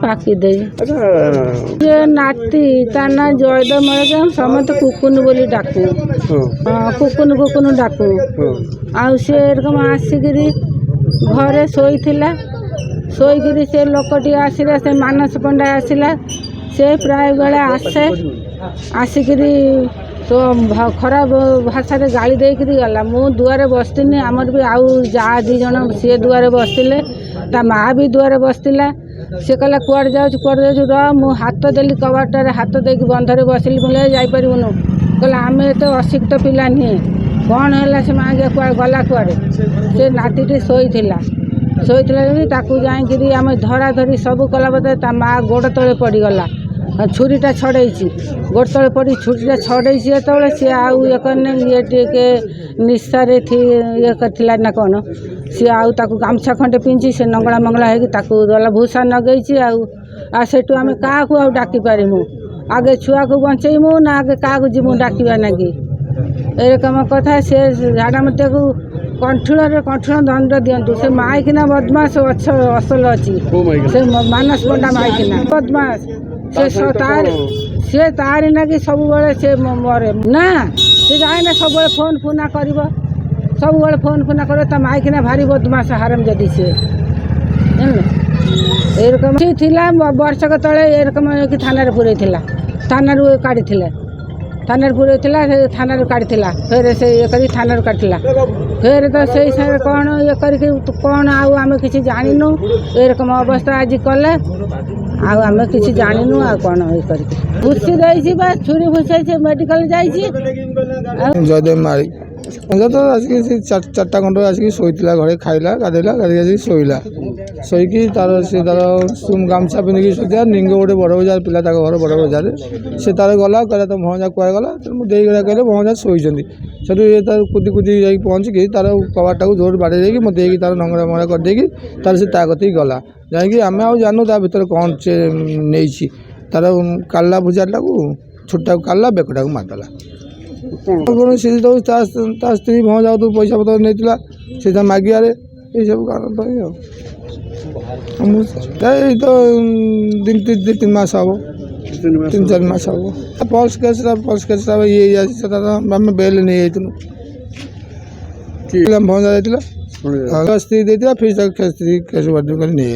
फाकी दे ये नाती ता ना जयदेव मर समस्त कुकुन बोली डाकू कुकुन कुकुन डाकू आरकम आसिकी घरे शोईकि से लोकटी आसला से मानस पंडा आसला से प्राय बेले आसे आसिकी तो खराब भाषा गाड़ी देकर गला मु दुआरे बसनी आमर भी आउ जा दी जन सी दुआरे बसते ता माँ भी दुआरे बसला सी कहला कुआड़े जाऊँ र मु हाथ देली कबाटारे हाथ देकी बंधरे बसली बोले जापरूनु कहला आम तो अशिक्षित पिला नुहे कौन है से माँ कुआ गला कुआड़े से नातीटी शोईला जाकि आम धरा धरी सब कला बदे ता माँ गोड़ तले पड़गला छुरीटा छड़े गोड़ तले पड़ी छुरीटा छड़े जो सी आउ ये करने ये टे निशारे ये करथिला ना कौन सी आउ ताकू गामछा खंडे पिंची से नंगला मंगला है गला भूसा नगेची आठ आम क्या आउ डाकी पारिमु आगे छुआ को बचेमु ना आगे क्या जीमु डाकवा नाकि एरकम कथा से झाड़ा मत को कंठुण दंड दिंतु से माइकिना बदमाश असल अच्छी से मानस पंडा माइकिना बदमाश से तारी ना कि सब से मरे ना से जाए ना सब फोन फुना कर सब फोन फुना कर माइकिना भारी बदमाश हारम जदि से एरकम वर्षक तले एरकम कि थाना पुरे थाना काढ़ी थाना पुरे थाना काढ़ी फेर से ये कर थाना काढ़ा फेर तो से कौन ये कर कौन आम कि जानू एरकम अवस्था आज कले आम कि जानू आ कौन ये कर भूसी रही छुरी भूसाई मेडिकल जयदेव मारी तो आसिक चार्टा खंड आसिक शोला घरे खाइला गाधेला गाधी आसिक शोला शोईकी तार से तार गामछा पिंधिकी शोचा निंग गोटे बड़ बजार पिला घर बड़ बजार से तार गला कहला तो भौजा कुआ गला मुझे कहले भौजा शोईं से ये तार कुदी कुदी जा पहुँचिकी तार कबाटा को जोर बाड़े देकी मत तार नंगड़ा मंगड़ा करदेकी तार से कती गला जाकि आम आ जानू ता भर कौन से नहीं तार काला भुजाटा को छुटा काला बेकटा को मारदेला स्त्री भौजा तो पैसा पतर नहीं सीधा मागियारे ये सब कारण तो दिन 2-3 मास हम 3-4 मास हम पल्स केस ये आम बेल नहीं भौजा स्त्री देता फिर स्त्री केस नहीं